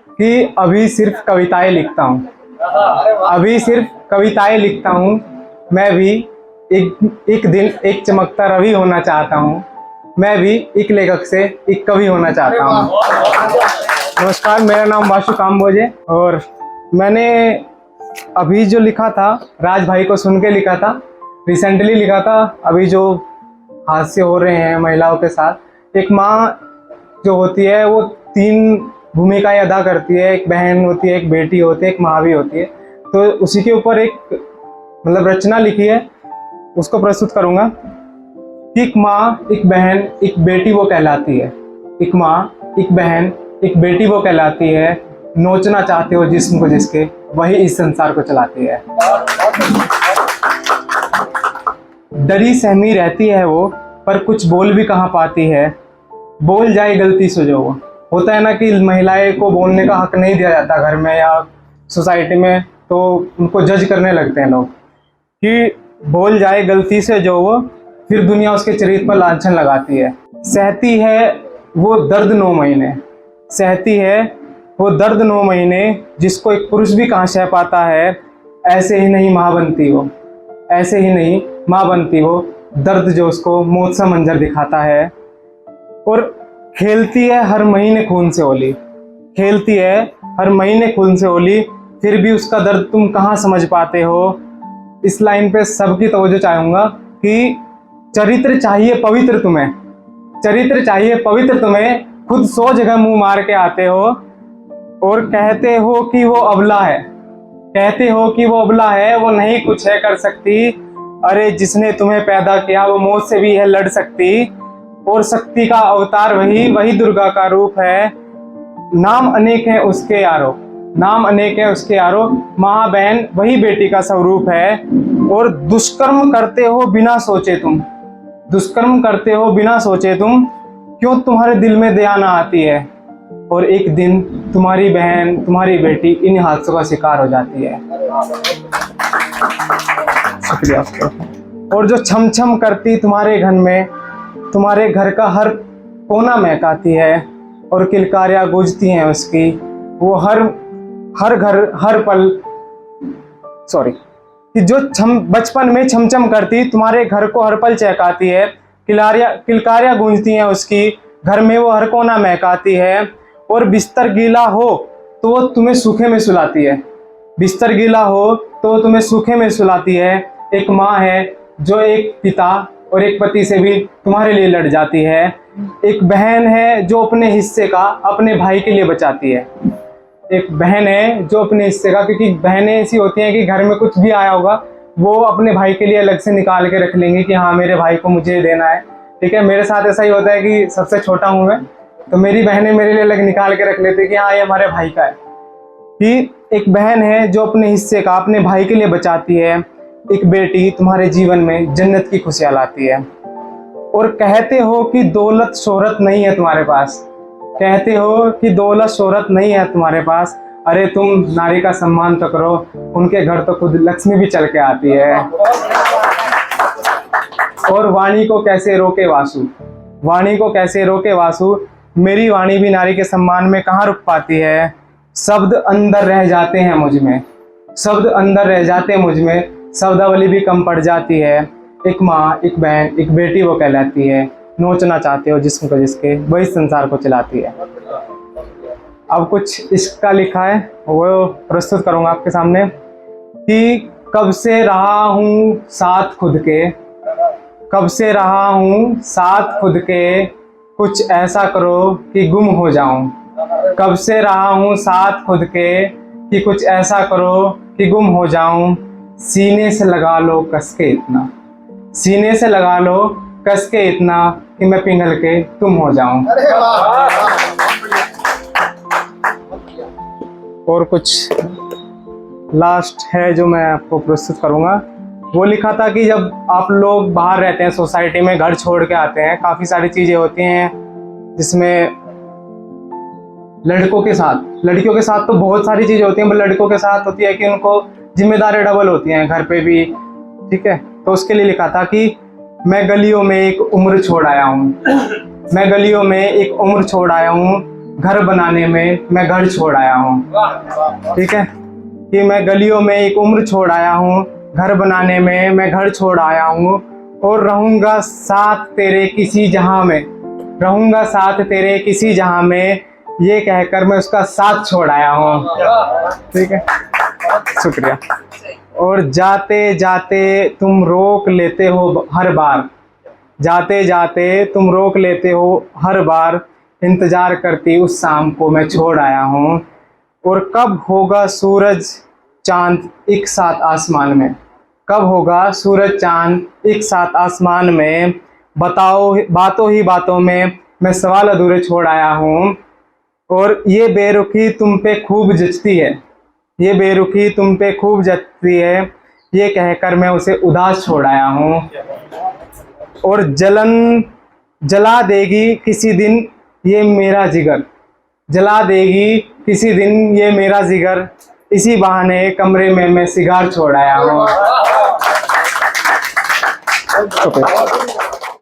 कि अभी सिर्फ कविताएं लिखता हूँ, अभी सिर्फ कविताएं लिखता हूँ। मैं भी एक दिन एक चमकता रवि होना चाहता हूँ। मैं भी एक लेखक से एक कवि होना चाहता हूँ। नमस्कार, मेरा नाम वासु काम्बोज है और मैंने अभी जो लिखा था राज भाई को सुन के लिखा था, रिसेंटली लिखा था। अभी जो हादसे हो रहे हैं महिलाओं के साथ, एक माँ जो होती है वो 3 भूमिकाएं अदा करती है। एक बहन होती है, एक बेटी होती है, एक माँ भी होती है। तो उसी के ऊपर एक रचना लिखी है, उसको प्रस्तुत करूँगा। एक माँ, एक बहन, एक बेटी वो कहलाती है। एक माँ, एक बहन, एक बेटी वो कहलाती है। नोचना चाहते हो जिस्म को जिसके, वही इस संसार को चलाती है। डरी सहमी रहती है वो, पर कुछ बोल भी कहाँ पाती है। बोल जाए गलती से जो वो होता है ना कि महिलाएं को बोलने का हक नहीं दिया जाता घर में या सोसाइटी में, तो उनको जज करने लगते हैं लोग कि बोल जाए गलती से जो वो, फिर दुनिया उसके चरित्र पर लांछन लगाती है। सहती है वो दर्द 9 महीने, सहती है वो दर्द 9 महीने, जिसको एक पुरुष भी कहाँ सह पाता है। ऐसे ही नहीं माँ बनती वो, ऐसे ही नहीं माँ बनती वो, दर्द जो उसको मौत सा मंजर दिखाता है। और खेलती है हर महीने खून से होली, खेलती है हर महीने खून से होली, फिर भी उसका दर्द तुम कहाँ समझ पाते हो। इस लाइन पे सबकी तवज्जो चाहूँगा कि चरित्र चाहिए पवित्र तुम्हें, चरित्र चाहिए पवित्र तुम्हें, खुद 100 जगह मुंह मार के आते हो और कहते हो कि वो अबला है, कहते हो कि वो अबला है, वो नहीं कुछ है कर सकती। अरे जिसने तुम्हें पैदा किया वो मौत से भी है लड़ सकती, और शक्ति का अवतार वही, वही दुर्गा का रूप है। नाम अनेक है उसके यारो, नाम अनेक है उसके यारो, माँ बहन वही बेटी का स्वरूप है। और दुष्कर्म करते हो बिना सोचे तुम, दुष्कर्म करते हो बिना सोचे तुम, क्यों तुम्हारे दिल में दया ना आती है। और एक दिन तुम्हारी बहन, तुम्हारी बेटी इन हादसों का शिकार हो जाती है। शुक्रिया आपका। और जो छम छम करती तुम्हारे घर में, तुम्हारे घर का हर कोना महकाती है, और किलकारियाँ गूंजती हैं उसकी, वो हर घर हर पल, सॉरी, कि जो बचपन में छमछम करती तुम्हारे घर को हर पल चहकाती है। किलकारियाँ गूंजती हैं उसकी, घर में वो हर कोना महकाती है। और बिस्तर गीला हो तो वो तुम्हें सूखे में सुलाती है, बिस्तर गीला हो तो वो तुम्हें सूखे में सुलाती है। एक माँ है जो एक पिता और एक पति से भी तुम्हारे लिए लड़ जाती है। एक बहन है जो अपने हिस्से का अपने भाई के लिए बचाती है। एक बहन है जो अपने हिस्से का, क्योंकि बहनें ऐसी होती हैं कि घर में कुछ भी आया होगा वो अपने भाई के लिए अलग से निकाल के रख लेंगे कि हाँ मेरे भाई को मुझे देना है। ठीक है, मेरे साथ ऐसा ही होता है कि सबसे छोटा हूँ मैं, तो मेरी बहनें मेरे लिए अलग निकाल के रख लेती है कि हाँ ये हमारे भाई का है। कि एक बहन है जो अपने हिस्से का अपने भाई के लिए बचाती है। एक बेटी तुम्हारे जीवन में जन्नत की खुशियाँ लाती है। और कहते हो कि दौलत शोहरत नहीं है तुम्हारे पास, कहते हो कि दौलत शोहरत नहीं है तुम्हारे पास। अरे तुम नारी का सम्मान तो करो, उनके घर तो खुद लक्ष्मी भी चल के आती है। और वाणी को कैसे रोके वासु, वाणी को कैसे रोके वासु, मेरी वाणी भी नारी के सम्मान में कहाँ रुक पाती है। शब्द अंदर रह जाते हैं मुझ में, शब्द अंदर रह जाते हैं मुझ में, शब्दावली भी कम पड़ जाती है। एक माँ, एक बहन, एक बेटी वो कहलाती है। नोचना चाहते हो जिस्म को जिसके, वही संसार को चलाती है। अब कुछ इसका लिखा है वो प्रस्तुत करूँगा आपके सामने कि कब से रहा हूँ साथ खुद के, कब से रहा हूँ साथ खुद के, कुछ ऐसा करो कि गुम हो जाऊं। कब से रहा हूँ साथ खुद के कि कुछ ऐसा करो कि गुम हो जाऊं। सीने से लगा लो कस के इतना, सीने से लगा लो कस के इतना, कि मैं पिघल के तुम हो जाऊं। और कुछ लास्ट है जो मैं आपको प्रस्तुत करूंगा। वो लिखा था कि जब आप लोग बाहर रहते हैं सोसाइटी में, घर छोड़ के आते हैं, काफ़ी सारी चीज़ें होती हैं जिसमें लड़कों के साथ, लड़कियों के साथ तो बहुत सारी चीज़ें होती हैं, पर लड़कों के साथ होती है कि उनको जिम्मेदारी डबल होती हैं घर पे भी। ठीक है, तो उसके लिए लिखा था कि मैं गलियों में एक उम्र छोड़ आया हूँ, मैं गलियों में एक उम्र छोड़ आया हूँ, घर बनाने में मैं घर छोड़ आया हूँ। ठीक है, कि मैं गलियों में एक उम्र छोड़ आया हूँ, घर बनाने में मैं घर छोड़ आया हूँ, और रहूँगा साथ तेरे किसी जहां में, रहूँगा साथ तेरे किसी जहां में, ये कहकर मैं उसका साथ छोड़ आया हूँ। ठीक है, शुक्रिया। और जाते जाते तुम रोक लेते हो हर बार, जाते जाते तुम रोक लेते हो हर बार, इंतजार करती उस शाम को मैं छोड़ आया हूँ। और कब होगा सूरज चांद एक साथ आसमान में, कब होगा सूरज चांद एक साथ आसमान में, बताओ बातों ही बातों में मैं सवाल अधूरे छोड़ आया हूँ। और ये बेरुखी तुम पे खूब जचती है, ये बेरुखी तुम पे खूब जचती है, ये कहकर मैं उसे उदास छोड़ आया हूँ। और जलन जला देगी किसी दिन ये मेरा जिगर, जला देगी किसी दिन ये मेरा जिगर, इसी बहाने कमरे में मैं सिगार छोड़ आया हूँ।